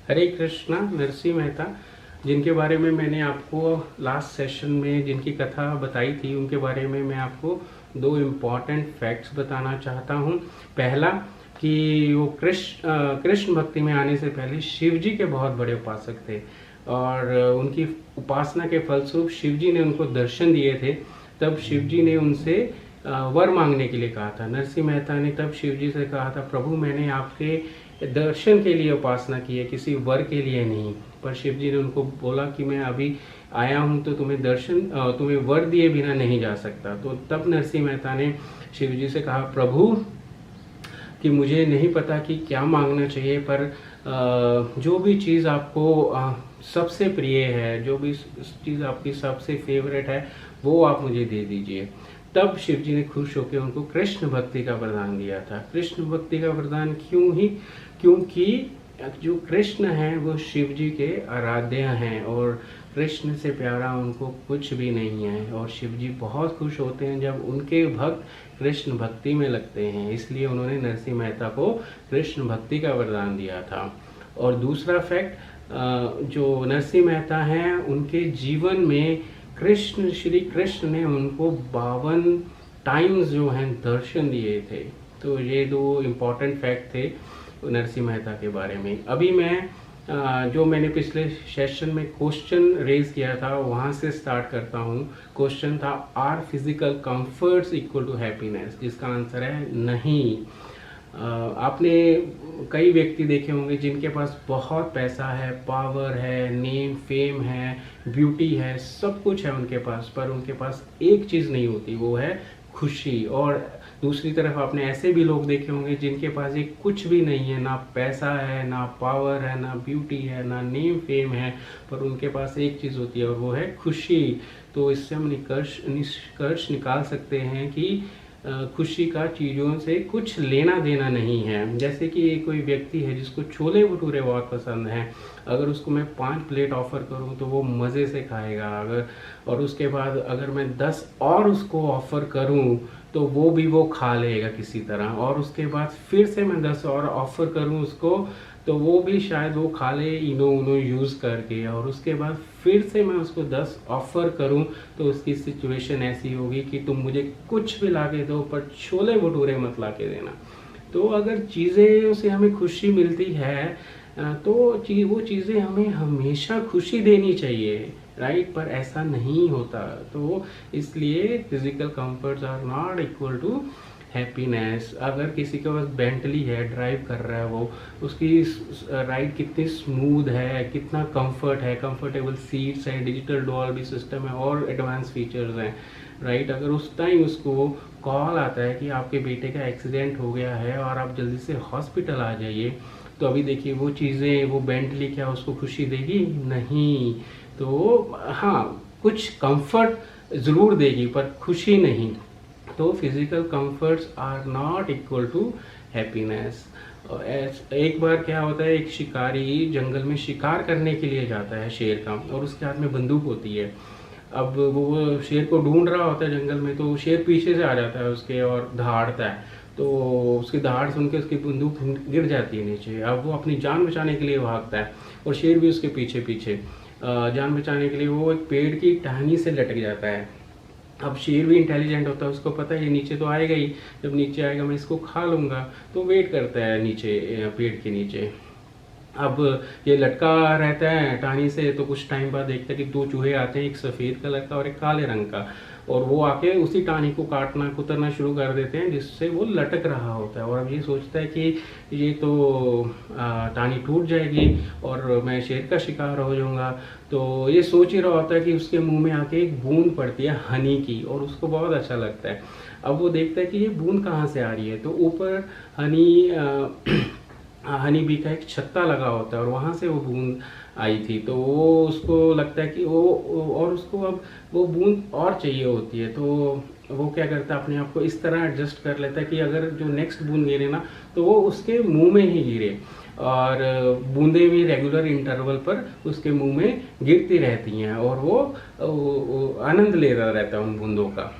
हरे कृष्णा। नरसिंह मेहता जिनके बारे में मैंने आपको लास्ट सेशन में जिनकी कथा बताई थी, उनके बारे में मैं आपको दो इम्पॉर्टेंट फैक्ट्स बताना चाहता हूँ। पहला कि वो कृष्ण भक्ति में आने से पहले शिव जी के बहुत बड़े उपासक थे और उनकी उपासना के फलस्वरूप शिव जी ने उनको दर्शन दिए थे। तब शिव जी ने उनसे वर मांगने के लिए कहा था। नरसिंह मेहता ने तब शिव जी से कहा था, प्रभु मैंने आपके दर्शन के लिए उपासना की है, किसी वर के लिए नहीं। पर शिव जी ने उनको बोला कि मैं अभी आया हूँ तो तुम्हें वर दिए बिना नहीं जा सकता। तो तब नरसिंह मेहता ने शिव जी से कहा, प्रभु कि मुझे नहीं पता कि क्या मांगना चाहिए, पर जो भी चीज़ आपको सबसे प्रिय है, जो भी चीज़ आपकी सबसे फेवरेट है, वो आप मुझे दे दीजिए। तब शिव जी ने खुश होकर उनको कृष्ण भक्ति का वरदान दिया था। कृष्ण भक्ति का वरदान क्योंकि जो कृष्ण हैं वो शिव जी के आराध्य हैं और कृष्ण से प्यारा उनको कुछ भी नहीं है। और शिव जी बहुत खुश होते हैं जब उनके भक्त कृष्ण भक्ति में लगते हैं, इसलिए उन्होंने नरसिंह मेहता को कृष्ण भक्ति का वरदान दिया था। और दूसरा फैक्ट, जो नरसिंह मेहता हैं उनके जीवन में श्री कृष्ण ने उनको 52 टाइम्स जो हैं दर्शन दिए थे। तो ये दो इम्पॉर्टेंट फैक्ट थे नरसिंह मेहता के बारे में। अभी मैं जो मैंने पिछले सेशन में क्वेश्चन रेज किया था वहाँ से स्टार्ट करता हूँ। क्वेश्चन था, are physical comforts equal to happiness? जिसका आंसर है नहीं। आपने कई व्यक्ति देखे होंगे जिनके पास बहुत पैसा है, पावर है, नेम फेम है, ब्यूटी है, सब कुछ है उनके पास, पर उनके पास एक चीज़ नहीं होती, वो है खुशी। और दूसरी तरफ आपने ऐसे भी लोग देखे होंगे जिनके पास ये कुछ भी नहीं है, ना पैसा है, ना पावर है, ना ब्यूटी है, ना नेम फेम है, पर उनके पास एक चीज़ होती है और वो है खुशी। तो इससे हम निष्कर्ष निकाल सकते हैं कि खुशी का चीज़ों से कुछ लेना देना नहीं है। जैसे कि कोई व्यक्ति है जिसको छोले भटूरे बहुत पसंद हैं, अगर उसको मैं 5 प्लेट ऑफ़र करूं तो वो मज़े से खाएगा। और उसके बाद अगर मैं 10 और उसको ऑफ़र करूं तो वो खा लेगा किसी तरह। और उसके बाद फिर से मैं 10 और ऑफ़र करूं उसको तो वो भी शायद वो खा ले इनो उनो यूज़ करके। और उसके बाद फिर से मैं उसको 10 ऑफ़र करूं तो उसकी सिचुएशन ऐसी होगी कि तुम मुझे कुछ भी ला के दो पर छोले भटूरे मत ला के देना। तो अगर चीज़ें से हमें खुशी मिलती है तो वो चीज़ें हमें हमेशा खुशी देनी चाहिए, राइट? पर ऐसा नहीं होता। तो इसलिए physical comforts are not equal to happiness. अगर किसी के पास बेंटली है, ड्राइव कर रहा है, वो उसकी राइड कितनी स्मूथ है, कितना कंफर्ट है, कंफर्टेबल सीट्स हैं, डिजिटल डॉल्बी सिस्टम है और एडवांस फीचर्स हैं, राइट? अगर उस टाइम उसको कॉल आता है कि आपके बेटे का एक्सीडेंट हो गया है और आप जल्दी से हॉस्पिटल आ जाइए, तो अभी देखिए वो चीज़ें, वो बेंटली क्या उसको खुशी देगी? नहीं। तो हाँ, कुछ कंफर्ट ज़रूर देगी पर खुशी नहीं। तो physical comforts are not equal to happiness. एक बार क्या होता है, एक शिकारी जंगल में शिकार करने के लिए जाता है शेर का, और उसके हाथ में बंदूक होती है। अब वो शेर को ढूंढ रहा होता है जंगल में, तो शेर पीछे से आ जाता है उसके और दहाड़ता है। तो उसकी दहाड़ सुन के उसकी बंदूक गिर जाती है नीचे। अब वो अपनी जान बचाने के लिए भागता है और शेर भी उसके पीछे पीछे। जान बचाने के लिए वो एक पेड़ की टहनी से लटक जाता है। अब शेर भी इंटेलिजेंट होता है, उसको पता है ये नीचे तो आएगा ही, जब नीचे आएगा मैं इसको खा लूँगा। तो वेट करता है नीचे, पेड़ के नीचे। अब ये लटका रहता है टहनी से, तो कुछ टाइम बाद देखता है कि 2 चूहे आते हैं, एक सफ़ेद कलर का और एक काले रंग का, और वो आके उसी टहनी को काटना कुतरना शुरू कर देते हैं जिससे वो लटक रहा होता है। और अब ये सोचता है कि ये तो टहनी टूट जाएगी और मैं शेर का शिकार हो जाऊंगा। तो ये सोच ही रहा होता है कि उसके मुंह में आके एक बूंद पड़ती है हनी की, और उसको बहुत अच्छा लगता है। अब वो देखता है कि ये बूंद कहाँ से आ रही है, तो ऊपर हनी बी का एक छत्ता लगा होता है और वहाँ से वो बूंद आई थी। तो वो उसको लगता है कि और उसको अब वो बूंद और चाहिए होती है। तो वो क्या करता है, अपने आप को इस तरह एडजस्ट कर लेता है कि अगर जो नेक्स्ट बूंद गिरे ना तो वो उसके मुंह में ही गिरे, और बूंदें भी रेगुलर इंटरवल पर उसके मुंह में गिरती रहती हैं और वो आनंद ले रहा रहता है उन बूंदों का।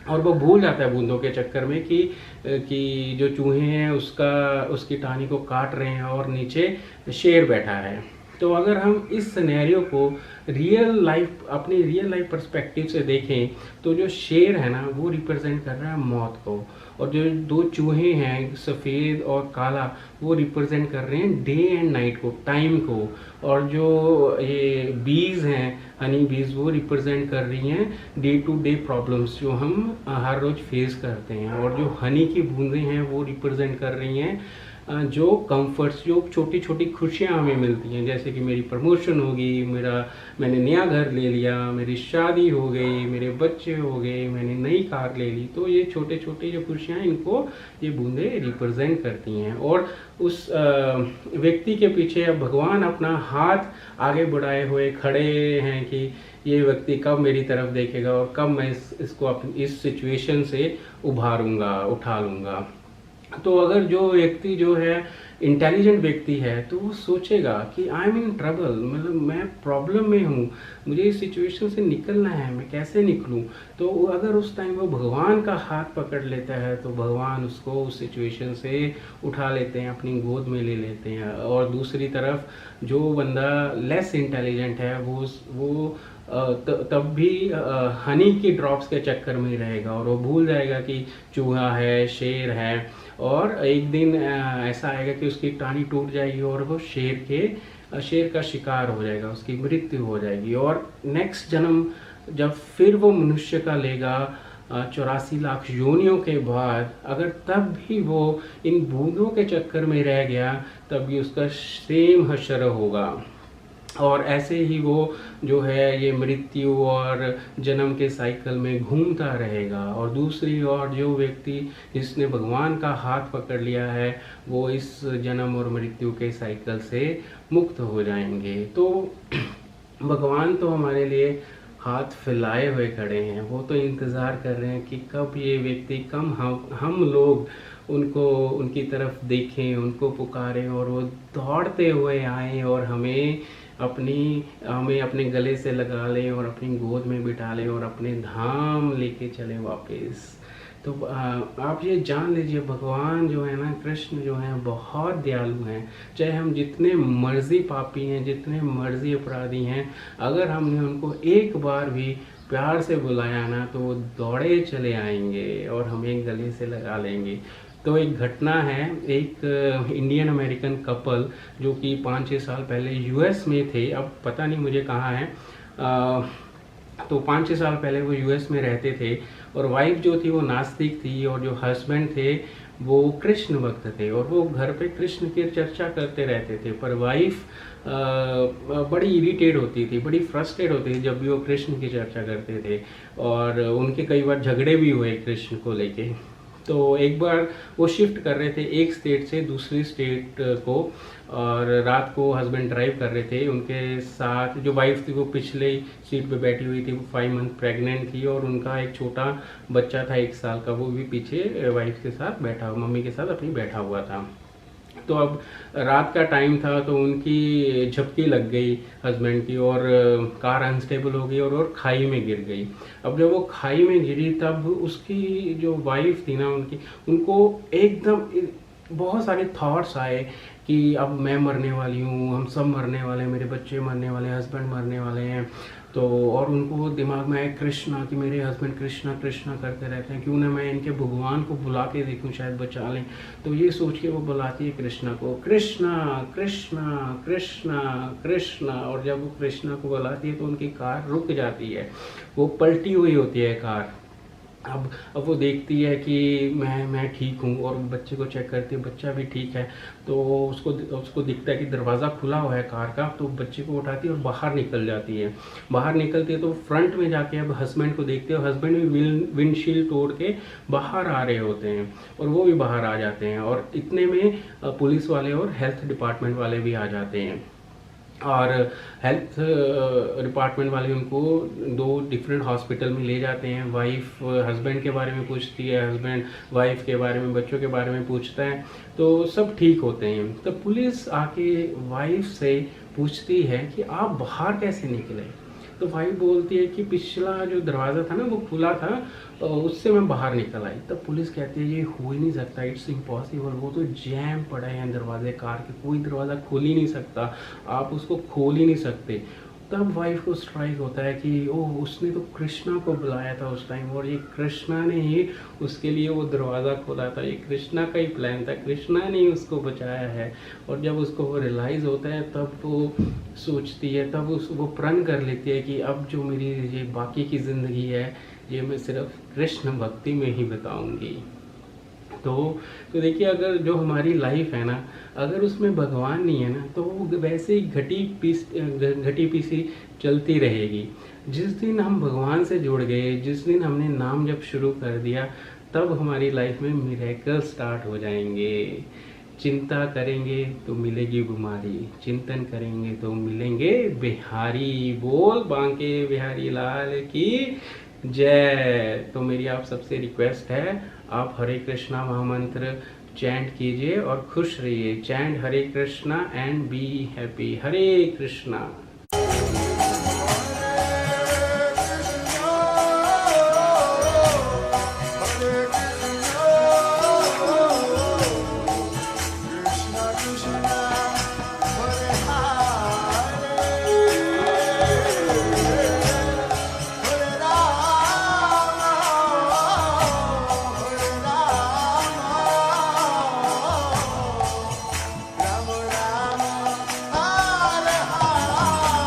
और वो भूल जाता है बूंदों के चक्कर में कि जो चूहे हैं उसकी टहनी को काट रहे हैं और नीचे शेर बैठा है। तो अगर हम इस सिनेरियो को अपनी रियल लाइफ पर्सपेक्टिव से देखें तो जो शेर है ना वो रिप्रेजेंट कर रहा है मौत को, और जो दो चूहे हैं सफ़ेद और काला वो रिप्रेजेंट कर रहे हैं डे एंड नाइट को, टाइम को, और जो ये बीज हैं हनी बीज वो रिप्रेजेंट कर रही हैं डे टू डे प्रॉब्लम्स जो हम हर रोज़ फेस करते हैं, और जो हनी की बूंदें हैं वो रिप्रेजेंट कर रही हैं जो कंफर्ट्स, जो छोटी छोटी खुशियाँ हमें मिलती हैं, जैसे कि मेरी प्रमोशन होगी, मैंने नया घर ले लिया, मेरी शादी हो गई, मेरे बच्चे हो गए, मैंने नई कार ले ली। तो ये छोटे छोटे जो खुशियाँ हैं इनको ये बूंदें रिप्रेजेंट करती हैं। और उस व्यक्ति के पीछे अब भगवान अपना हाथ आगे बढ़ाए हुए खड़े हैं कि ये व्यक्ति कब मेरी तरफ देखेगा और कब मैं इसको इस सिचुएशन से उठा लूँगा। तो अगर जो व्यक्ति जो है इंटेलिजेंट व्यक्ति है तो वो सोचेगा कि आई एम इन ट्रबल, मतलब मैं प्रॉब्लम में हूँ, मुझे इस सिचुएशन से निकलना है, मैं कैसे निकलूँ। तो अगर उस टाइम वो भगवान का हाथ पकड़ लेता है तो भगवान उसको उस सिचुएशन से उठा लेते हैं, अपनी गोद में ले लेते हैं। और दूसरी तरफ जो बंदा लेस इंटेलिजेंट है वो तब भी हनी की ड्रॉप्स के चक्कर में ही रहेगा और वो भूल जाएगा कि चूहा है, शेर है, और एक दिन ऐसा आएगा कि उसकी टानी टूट जाएगी और वो शेर का शिकार हो जाएगा, उसकी मृत्यु हो जाएगी। और नेक्स्ट जन्म जब फिर वो मनुष्य का लेगा 84 लाख योनियों के बाद, अगर तब भी वो इन बूंदों के चक्कर में रह गया तब भी उसका सेम हश्र होगा। और ऐसे ही वो जो है ये मृत्यु और जन्म के साइकिल में घूमता रहेगा। और दूसरी ओर जो व्यक्ति जिसने भगवान का हाथ पकड़ लिया है वो इस जन्म और मृत्यु के साइकिल से मुक्त हो जाएंगे। तो भगवान तो हमारे लिए हाथ फैलाए हुए खड़े हैं, वो तो इंतज़ार कर रहे हैं कि कब ये व्यक्ति हम लोग उनकी तरफ देखें, उनको पुकारें और वो दौड़ते हुए आएँ और हमें अपने गले से लगा लें और अपनी गोद में बिठा लें और अपने धाम लेके चलें वापस। तो आप ये जान लीजिए भगवान जो है ना, कृष्ण जो है बहुत दयालु हैं। चाहे हम जितने मर्जी पापी हैं, जितने मर्जी अपराधी हैं, अगर हमने उनको एक बार भी प्यार से बुलाया ना तो वो दौड़े चले आएंगे और हमें गले से लगा लेंगे। तो एक घटना है, एक इंडियन अमेरिकन कपल जो कि 5-6 साल पहले यूएस में थे, अब पता नहीं मुझे कहाँ है, तो 5-6 साल पहले वो यूएस में रहते थे और वाइफ जो थी वो नास्तिक थी और जो हस्बैंड थे वो कृष्ण भक्त थे और वो घर पे कृष्ण की चर्चा करते रहते थे। पर वाइफ बड़ी इरिटेट होती थी, बड़ी फ्रस्ट्रेट होती थी जब भी वो कृष्ण की चर्चा करते थे, और उनके कई बार झगड़े भी हुए कृष्ण को लेके। तो एक बार वो शिफ्ट कर रहे थे एक स्टेट से दूसरी स्टेट को, और रात को हस्बैंड ड्राइव कर रहे थे, उनके साथ जो वाइफ थी वो पिछले सीट पे बैठी हुई थी, वो 5 मंथ प्रेग्नेंट थी और उनका एक छोटा बच्चा था 1 साल का, वो भी पीछे वाइफ के साथ मम्मी के साथ अपनी बैठा हुआ था। तो अब रात का टाइम था तो उनकी झपकी लग गई हस्बैंड की और कार अनस्टेबल हो गई और खाई में गिर गई। अब जब वो खाई में गिरी तब उसकी जो वाइफ थी ना उनको एकदम बहुत सारे थॉट्स आए कि अब मैं मरने वाली हूँ, हम सब मरने वाले हैं, मेरे बच्चे मरने वाले हैं, हस्बैंड मरने वाले हैं। तो और उनको दिमाग में आया कृष्णा कि मेरे हस्बैंड कृष्णा कृष्णा करते रहते हैं, क्यों ना मैं इनके भगवान को बुला के देखूं, शायद बचा लें। तो ये सोच के वो बुलाती है कृष्णा को, कृष्णा कृष्णा कृष्णा कृष्णा, और जब वो कृष्णा को बुलाती है तो उनकी कार रुक जाती है, वो पलटी हुई होती है कार। अब वो देखती है कि मैं ठीक हूँ और बच्चे को चेक करती है, बच्चा भी ठीक है। तो उसको दिखता है कि दरवाज़ा खुला हुआ है कार का, तो बच्चे को उठाती है और बाहर निकल जाती है। बाहर निकलती है तो फ्रंट में जाके अब हस्बैंड को देखते हैं, हस्बैंड भी विंडशील्ड तोड़ के बाहर आ रहे होते हैं और वो भी बाहर आ जाते हैं, और इतने में पुलिस वाले और हेल्थ डिपार्टमेंट वाले भी आ जाते हैं। और हेल्थ डिपार्टमेंट वाले उनको 2 डिफरेंट हॉस्पिटल में ले जाते हैं। वाइफ हस्बैंड के बारे में पूछती है, हस्बैंड वाइफ के बारे में, बच्चों के बारे में पूछता है, तो सब ठीक होते हैं। तो पुलिस आके वाइफ से पूछती है कि आप बाहर कैसे निकले, तो वाइफ बोलती है कि पिछला जो दरवाज़ा था ना वो खुला था, उससे मैं बाहर निकल आई। तब पुलिस कहती है ये हो ही नहीं सकता, इट्स इम्पॉसिबल, वो तो जैम पड़े हैं दरवाजे कार के, कोई दरवाज़ा खोल ही नहीं सकता, आप उसको खोल ही नहीं सकते। तब वाइफ को स्ट्राइक होता है कि ओह उसने तो कृष्णा को बुलाया था उस टाइम, और ये कृष्णा ने ही उसके लिए वो दरवाज़ा खोला था, ये कृष्णा का ही प्लान था, कृष्णा ने ही उसको बचाया है। और जब उसको वो रियलाइज़ होता है तब वो सोचती है, तब वो प्रण कर लेती है कि अब जो मेरी ये बाकी की ज़िंदगी है ये मैं सिर्फ कृष्ण भक्ति में ही बिताऊंगी। तो देखिए, अगर जो हमारी लाइफ है ना, अगर उसमें भगवान नहीं है ना, तो वो वैसे ही घटी पीसी चलती रहेगी। जिस दिन हम भगवान से जुड़ गए, जिस दिन हमने नाम जप शुरू कर दिया, तब हमारी लाइफ में मिरेकल स्टार्ट हो जाएंगे। चिंता करेंगे तो मिलेगी बीमारी, चिंतन करेंगे तो मिलेंगे बिहारी। बोल बांके बिहारी लाल की जय। तो मेरी आप सबसे रिक्वेस्ट है, आप हरे कृष्णा महामंत्र चैंट कीजिए और खुश रहिए। Chant Hare Krishna and be happy. Hare Krishna.